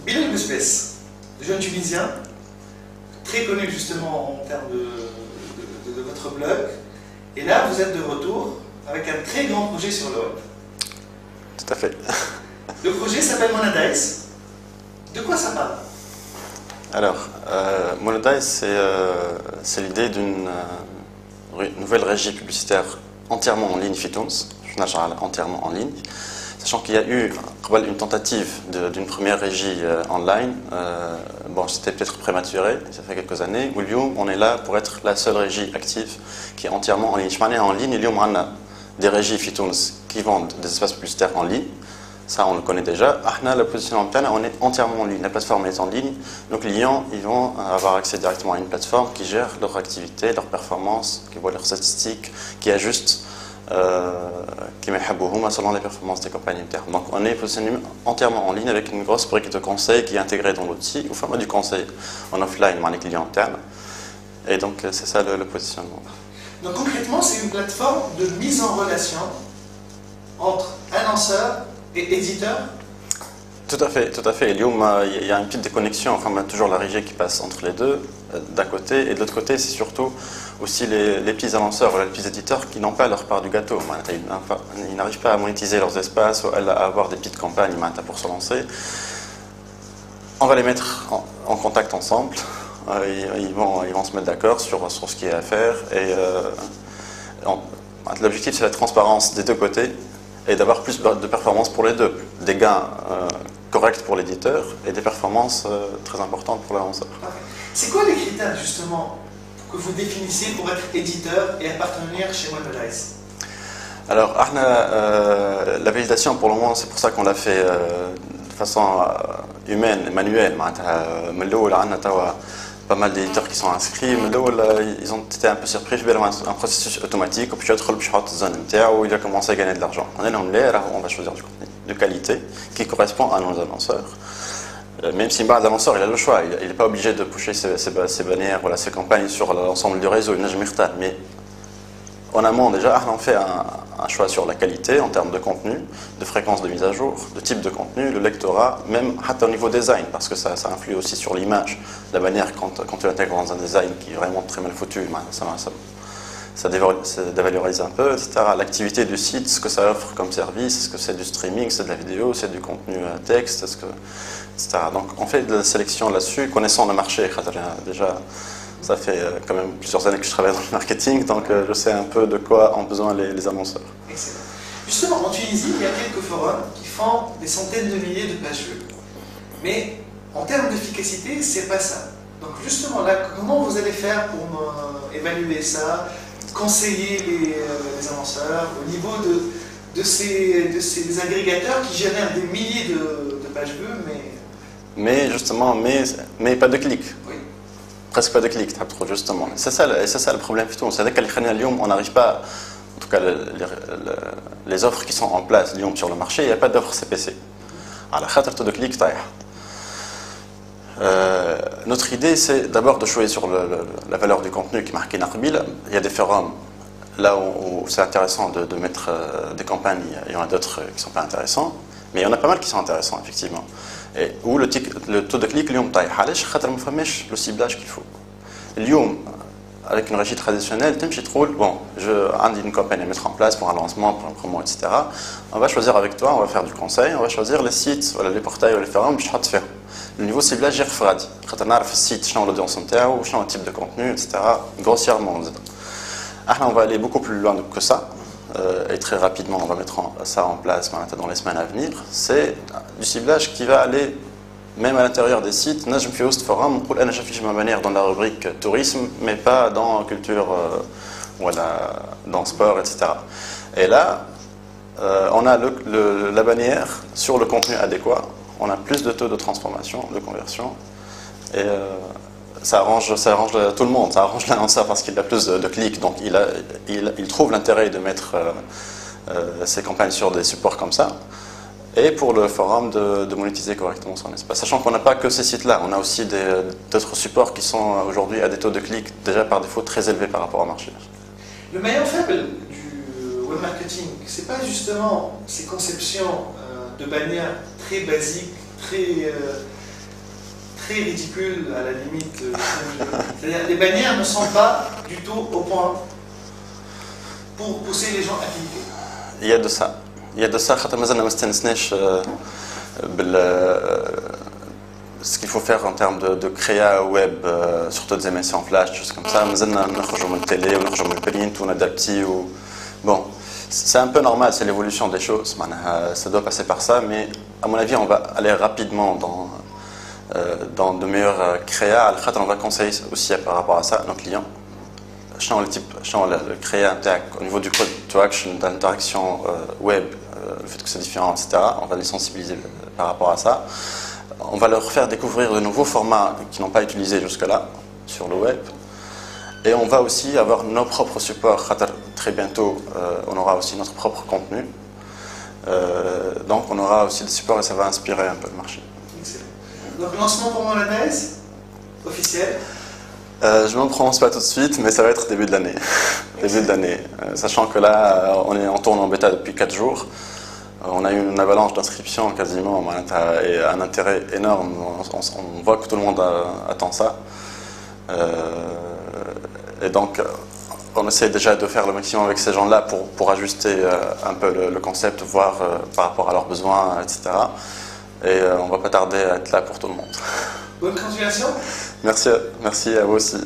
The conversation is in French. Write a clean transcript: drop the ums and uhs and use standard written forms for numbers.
Bilal Bespès, jeune Tunisien, très connu justement en termes de votre blog. Et là, vous êtes de retour avec un très grand projet sur le web. Tout à fait. Le projet s'appelle Monetize. De quoi ça parle? Alors, Monetize, c'est l'idée d'une nouvelle régie publicitaire entièrement en ligne, Fitoons, entièrement en ligne, sachant qu'il y a eu une tentative d'une première régie online. Bon, c'était peut-être prématuré, ça fait quelques années. Aujourd'hui, on est là pour être la seule régie active qui est entièrement en ligne. Je en ligne, il y a des régies Fitoons qui vendent des espaces publicitaires en ligne. Ça, on le connaît déjà. La position en plan, on est entièrement en ligne. La plateforme est en ligne. Nos clients, ils vont avoir accès directement à une plateforme qui gère leur activité, leur performance, qui voit leurs statistiques, qui ajuste selon les performances des campagnes internes. Donc, on est positionné entièrement en ligne avec une grosse brique de conseil qui est intégrée dans l'outil, au format du conseil en offline avec les clients internes. Et donc, c'est ça le positionnement. Donc, concrètement, c'est une plateforme de mise en relation entre annonceurs et éditeur? Tout à fait, tout à fait. Il y a une petite déconnexion, enfin, on a toujours la régie qui passe entre les deux, d'un côté, et de l'autre côté, c'est surtout aussi les petits annonceurs ou les petits éditeurs qui n'ont pas leur part du gâteau. Ils n'arrivent pas à monétiser leurs espaces ou à avoir des petites campagnes pour se lancer. On va les mettre en contact ensemble, ils vont se mettre d'accord sur ce qu'il y a à faire, et l'objectif c'est la transparence des deux côtés, et d'avoir plus de performances pour les deux, des gains corrects pour l'éditeur et des performances très importantes pour l'annonceur. C'est quoi les critères justement que vous définissez pour être éditeur et appartenir chez Monetize? Alors, la validation pour le moment, c'est pour ça qu'on l'a fait de façon humaine et manuelle. Pas mal d'éditeurs qui sont inscrits, ils ont été un peu surpris vers un processus automatique, puis il a commencé à gagner de l'argent. On va choisir du contenu de qualité qui correspond à nos annonceurs. Même si l'annonceur il a le choix, il n'est pas obligé de pusher ses bannières, ses campagnes sur l'ensemble du réseau, mais en amont déjà, on fait un choix sur la qualité en termes de contenu, de fréquence de mise à jour, de type de contenu, le lectorat, même au niveau design, parce que ça influe aussi sur l'image. La bannière, quand tu l'intègres dans un design qui est vraiment très mal foutu, ça dévalorise un peu, etc. L'activité du site, ce que ça offre comme service, est-ce que c'est du streaming, c'est de la vidéo, c'est du contenu texte, etc. Donc on fait de la sélection là-dessus, connaissant le marché, déjà. Ça fait quand même plusieurs années que je travaille dans le marketing, donc je sais un peu de quoi ont besoin les annonceurs. Excellent. Justement, en Tunisie, il y a quelques forums qui font des centaines de milliers de pages vues. Mais en termes d'efficacité, c'est pas ça. Donc justement, là, comment vous allez faire pour évaluer ça, conseiller les annonceurs au niveau de ces agrégateurs qui génèrent des milliers de pages vues, mais justement, mais pas de clics. Oui. Presque pas de clics, justement. C'est ça le problème. C'est qu'on n'arrive pas, en tout cas les offres qui sont en place sur le marché, il n'y a pas d'offre CPC. Alors, de clics, notre idée, c'est d'abord de jouer sur la valeur du contenu qui marque Narbil. Il y a des forums là où c'est intéressant de mettre des campagnes, il y en a d'autres qui ne sont pas intéressants, mais il y en a pas mal qui sont intéressants, effectivement. Et où le taux de clic, le ciblage qu'il faut. Avec une régie traditionnelle, j'ai une campagne à mettre en place pour un lancement, pour un promo, etc. On va choisir avec toi, on va faire du conseil, on va choisir les sites, les portails ou les forums, le niveau ciblage, j'ai refradi. On a le site, l'audience interne, le type de contenu, etc. Grossièrement, on va aller beaucoup plus loin que ça. Et très rapidement, on va mettre ça en place dans les semaines à venir. C'est du ciblage qui va aller même à l'intérieur des sites. Je me fais au forum, j'affiche ma manière dans la rubrique tourisme, mais pas dans culture, dans sport, etc. Et là, on a la bannière sur le contenu adéquat. On a plus de taux de transformation, de conversion. Et ça arrange tout le monde, ça arrange l'annonceur parce qu'il a plus de clics, donc il trouve l'intérêt de mettre ses campagnes sur des supports comme ça, et pour le forum de monétiser correctement son espace. Sachant qu'on n'a pas que ces sites-là, on a aussi d'autres supports qui sont aujourd'hui à des taux de clics déjà par défaut très élevés par rapport au marché. Le maillon faible du web marketing, c'est pas justement ces conceptions de bannières très basiques, très très ridicule à la limite. C'est-à-dire les bannières ne sont pas du tout au point pour pousser les gens à cliquer. Il y a de ça. Il y a de ça. Ce qu'il faut faire en termes de créa web, surtout des émissions flash, choses comme ça. Nous avons une télé, on a une print, on adapté. Bon, c'est un peu normal, c'est l'évolution des choses. Ça doit passer par ça, mais à mon avis, on va aller rapidement dans de meilleures créas. On va conseiller aussi par rapport à ça à nos clients. Le créa au niveau du code to action, d'interaction web, le fait que c'est différent, etc. On va les sensibiliser par rapport à ça. On va leur faire découvrir de nouveaux formats qu'ils n'ont pas utilisés jusque-là sur le web. Et on va aussi avoir nos propres supports. Très bientôt, on aura aussi notre propre contenu. Donc on aura aussi des supports et ça va inspirer un peu le marché. Excellent. Donc lancement pour Monadaise, officiel. Je ne me prononce pas tout de suite, mais ça va être début de l'année. Début de l'année. Sachant que là, on tourne en bêta depuis 4 jours. On a eu une avalanche d'inscriptions quasiment et un intérêt énorme. On voit que tout le monde attend ça. Et donc, on essaie déjà de faire le maximum avec ces gens-là pour ajuster un peu le concept, voir par rapport à leurs besoins, etc. Et on ne va pas tarder à être là pour tout le monde. Bonne continuation. Merci à vous aussi.